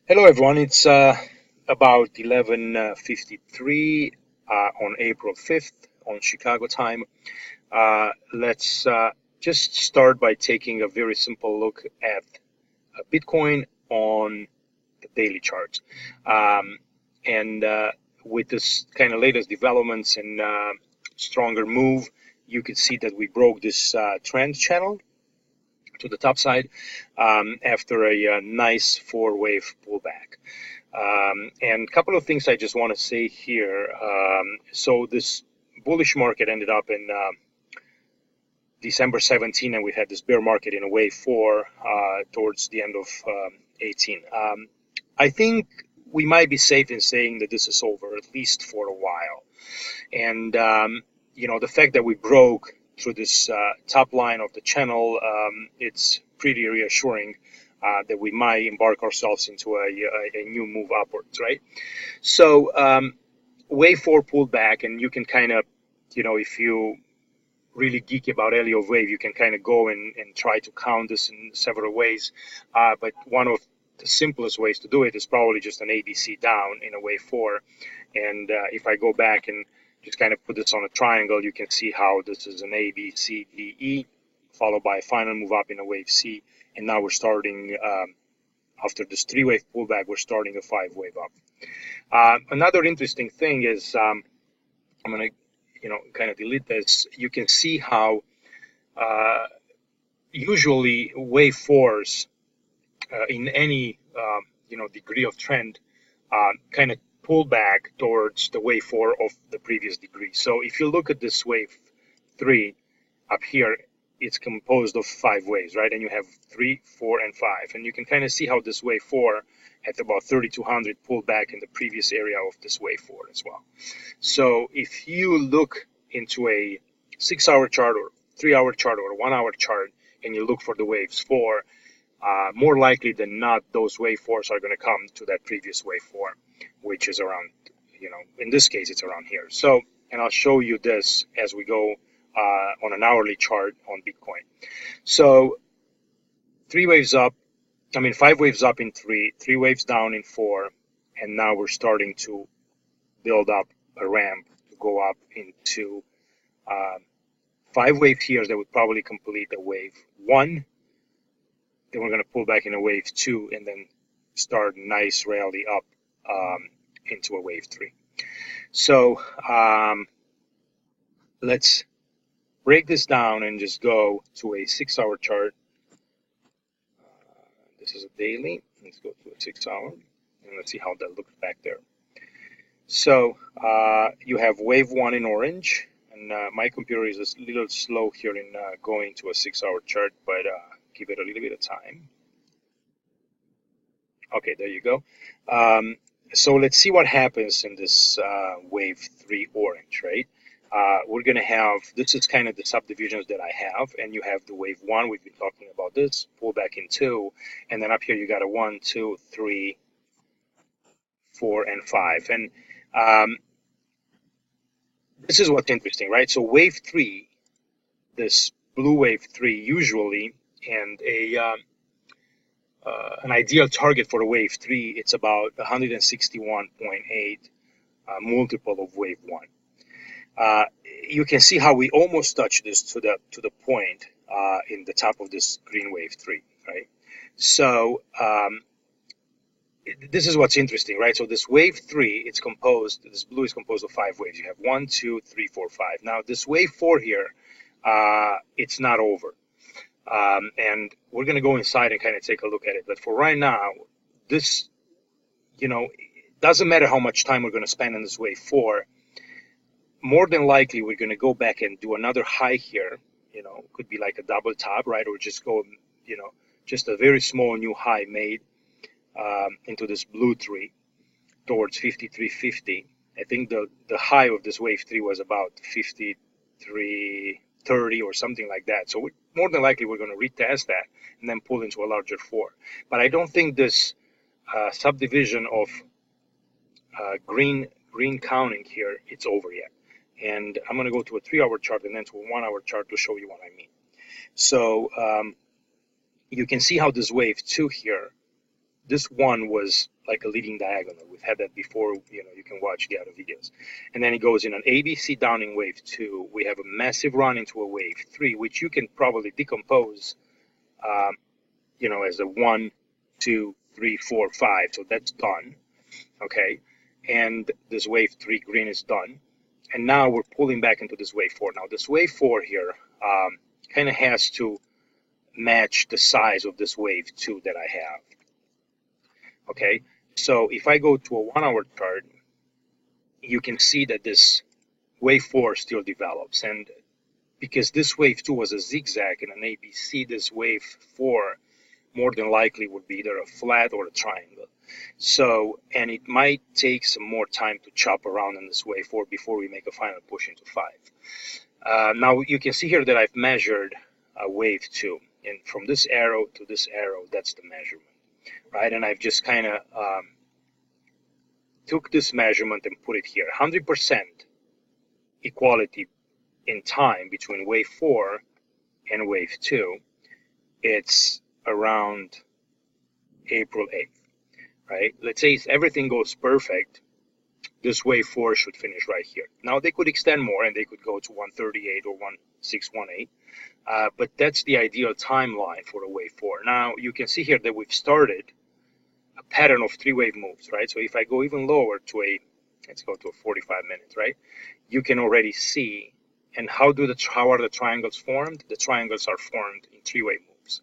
Hello everyone, it's about 11:53 on April 5th on Chicago time. Let's just start by taking a very simple look at Bitcoin on the daily chart. Um, and with this kind of latest developments and stronger move, you can see that we broke this trend channel to the top side after a nice four-wave pullback. And a couple of things I just want to say here. So this bullish market ended up in December 17, and we had this bear market in a wave four towards the end of 18. I think we might be safe in saying that this is over, at least for a while. And the fact that we broke through this top line of the channel, it's pretty reassuring that we might embark ourselves into a new move upwards, right? So wave four pulled back, and you can kind of, if you really geek about Elliott wave, you can kind of go and try to count this in several ways. But one of the simplest ways to do it is probably just an ABC down in a wave four. And if I go back and just kind of put this on a triangle, you can see how this is an A, B, C, D, E, followed by a final move up in a wave C. And now we're starting, after this three-wave pullback, we're starting a five-wave up. Another interesting thing is, I'm going to, kind of delete this. You can see how usually wave fours in any, degree of trend kind of pull back towards the wave four of the previous degree. So if you look at this wave three up here, it's composed of five waves, right? And you have 3, 4, and 5. And you can kind of see how this wave 4 at about 3200 pulled back in the previous area of this wave 4 as well. So if you look into a 6-hour chart or 3-hour chart or a 1-hour chart and you look for the waves 4, more likely than not, those wave 4s are going to come to that previous wave 4, which is around, in this case, it's around here. So, and I'll show you this as we go on an hourly chart on Bitcoin. So 5 waves up in 3 waves down in 4, and now we're starting to build up a ramp to go up into 5 wave here that would probably complete a wave 1. Then we're going to pull back in a wave 2 and then start a nice rally up into a wave 3. So let's break this down and just go to a 6-hour chart. This is a daily. Let's go to a 6-hour and let's see how that looks back there. So you have wave 1 in orange, and my computer is a little slow here in going to a 6-hour chart, but give it a little bit of time. Okay, there you go. So let's see what happens in this wave 3 orange, right? We're going to have, this is kind of the subdivisions that I have, and you have the wave 1, we've been talking about this, pull back in 2, and then up here you got a 1, 2, 3, 4, and 5. And this is what's interesting, right? So wave 3, this blue wave 3 usually, and an ideal target for a wave 3, it's about 161.8 multiple of wave 1. You can see how we almost touched this to the point in the top of this green wave 3, right? So this is what's interesting, right? So this wave 3, this blue is composed of 5 waves. You have 1, 2, 3, 4, 5. Now this wave 4 here, it's not over. And we're going to go inside and kind of take a look at it. But for right now, this, it doesn't matter how much time we're going to spend on this wave 4. More than likely, we're going to go back and do another high here. Could be like a double top, right? Or just go, just a very small new high made into this blue 3 towards 53.50. I think the high of this wave 3 was about 53.30 or something like that. So more than likely, we're going to retest that and then pull into a larger 4. But I don't think this subdivision of green counting here, it's over yet. And I'm going to go to a 3-hour chart and then to a 1-hour chart to show you what I mean. So you can see how this wave 2 here, this one was like a leading diagonal. We've had that before, you can watch the other videos. And then it goes in an ABC down in wave 2. We have a massive run into a wave 3, which you can probably decompose, as a 1, 2, 3, 4, 5. So that's done, okay? And this wave 3 green is done. And now we're pulling back into this wave 4. Now this wave 4 here kind of has to match the size of this wave 2 that I have. Okay, so if I go to a 1 hour chart, you can see that this wave 4 still develops. And because this wave 2 was a zigzag and an ABC, this wave 4 more than likely would be either a flat or a triangle. So, and it might take some more time to chop around in this wave 4 before we make a final push into 5. Now you can see here that I've measured a wave 2, and from this arrow to this arrow, that's the measurement, right? And I've just kind of took this measurement and put it here. 100% equality in time between wave 4 and wave 2. It's around April 8th, right? Let's say if everything goes perfect, this wave 4 should finish right here. Now they could extend more and they could go to 138 or 1618, but that's the ideal timeline for a wave 4. Now you can see here that we've started a pattern of 3 wave moves, right? So if I go even lower to let's go to a 45 minutes, right? You can already see, and how are the triangles formed? The triangles are formed in 3 wave moves.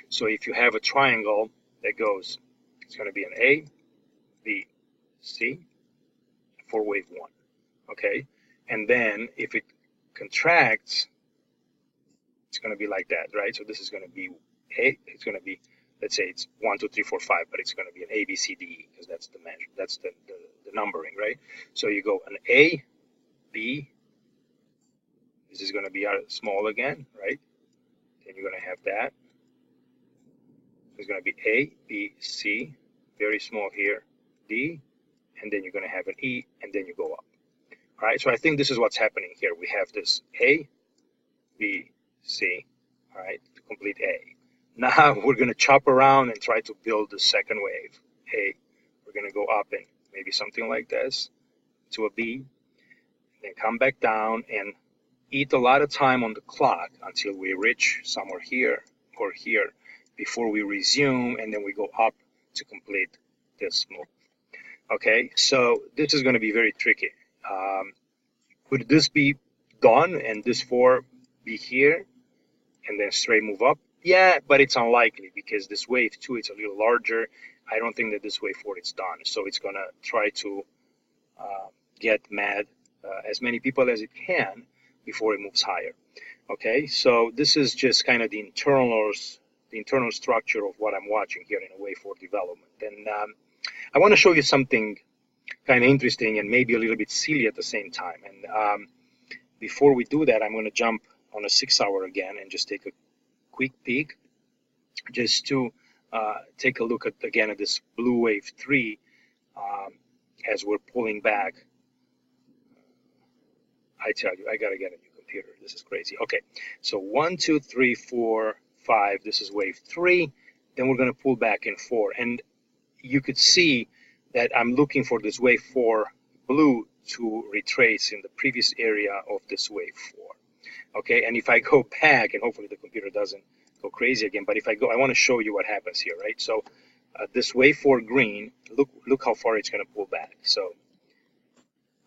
So if you have a triangle that goes, it's going to be an A, B, C for wave 1, okay? And then if it contracts, it's going to be like that, right? So this is going to be it's going to be, let's say it's 1, 2, 3, 4, 5, but it's going to be an A, B, C, D, E, because that's the measure, that's the numbering, right? So you go an A, B, this is going to be small again, right? Then you're going to have that. There's going to be A, B, C, very small here, D, and then you're going to have an E, and then you go up. All right, so I think this is what's happening here. We have this A, B, C, all right, to complete A. Now we're going to chop around and try to build the second wave. A, we're going to go up and maybe something like this to a B, then come back down and eat a lot of time on the clock until we reach somewhere here or here before we resume, and then we go up to complete this move. Okay, so this is going to be very tricky. Could this be done and this 4 be here and then straight move up? Yeah, but it's unlikely because this wave 2 is a little larger. I don't think that this wave 4 is done. So it's going to try to get mad as many people as it can before it moves higher. Okay, so this is just kind of the internal structure of what I'm watching here in a wave 4 development. And I want to show you something kind of interesting and maybe a little bit silly at the same time. And before we do that, I'm going to jump on a 6 hour again and just take a quick peek just to take a look at again at this blue wave 3 as we're pulling back. I tell you, I got to get a new computer. This is crazy. Okay, so 1, 2, 3, 4, 5. This is wave 3. Then we're going to pull back in 4. And you could see that I'm looking for this wave 4 blue to retrace in the previous area of this wave 4. Okay, and if I go back, and hopefully the computer doesn't go crazy again, but if I go, I want to show you what happens here, right? So this wave 4 green, look how far it's going to pull back. So,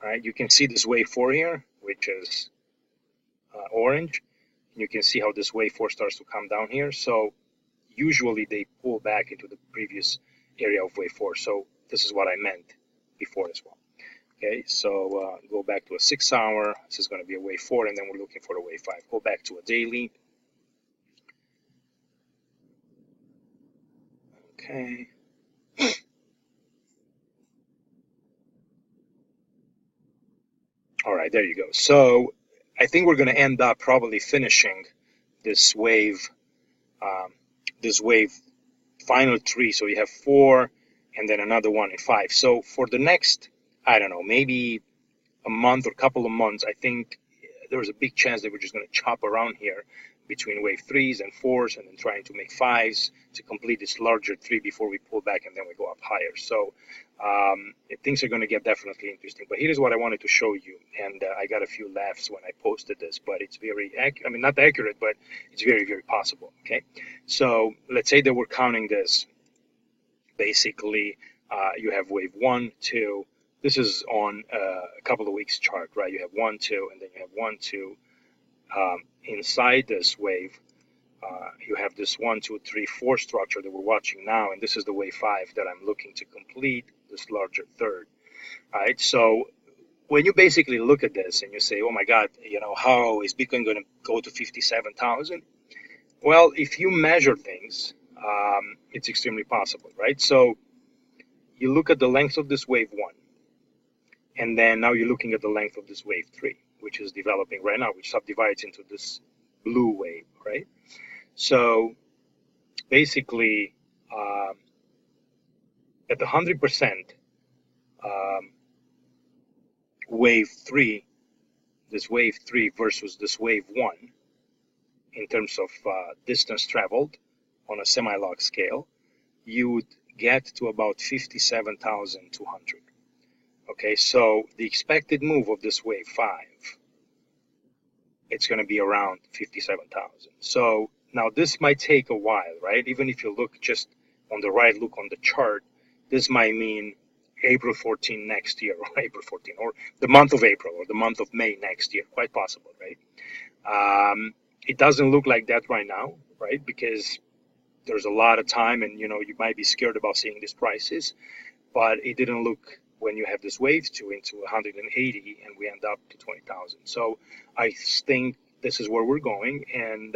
all right, you can see this wave 4 here, which is orange. You can see how this wave 4 starts to come down here. So usually they pull back into the previous area of wave 4. So this is what I meant before as well. Okay, so go back to a 6 hour. This is going to be a wave 4, and then we're looking for a wave 5. Go back to a daily. Okay. All right, there you go. So I think we're going to end up probably finishing this wave final 3. So you have 4 and then another one in 5. So for the next, I don't know, maybe a month or couple of months, I think there's a big chance that we're just going to chop around here between wave 3s and 4s, and then trying to make 5s to complete this larger 3 before we pull back and then we go up higher. So things are going to get definitely interesting. But here's what I wanted to show you, and I got a few laughs when I posted this, but it's very I mean, not accurate, but it's very, very possible. Okay, so let's say that we're counting this. Basically, you have wave 1, 2. This is on a couple of weeks chart, right? You have 1, 2, and then you have 1, 2. Inside this wave, you have this 1, 2, 3, 4 structure that we're watching now, and this is the wave 5 that I'm looking to complete, this larger third. All right, so when you basically look at this and you say, oh my God, how is Bitcoin going to go to 57,000? Well, if you measure things, it's extremely possible, right? So you look at the length of this wave 1, and then now you're looking at the length of this wave 3, which is developing right now, which subdivides into this blue wave, right? So basically, at the 100% wave 3, this wave 3 versus this wave 1, in terms of distance traveled on a semi-log scale, you would get to about 57,200. Okay, so the expected move of this wave 5, it's going to be around 57,000. So now this might take a while, right? Even if you look just on the right, look on the chart, this might mean April 14 next year, or April 14, or the month of April, or the month of May next year, quite possible, right? It doesn't look like that right now, right? Because there's a lot of time, and you might be scared about seeing these prices, but it didn't look when you have this wave 2 into 180 and we end up to 20,000. So I think this is where we're going, and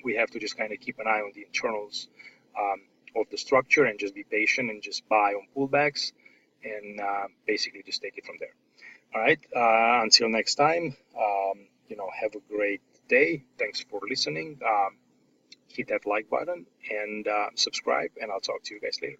we have to just kind of keep an eye on the internals of the structure and just be patient and just buy on pullbacks and basically just take it from there. All right, until next time, have a great day. Thanks for listening. Hit that like button and subscribe, and I'll talk to you guys later.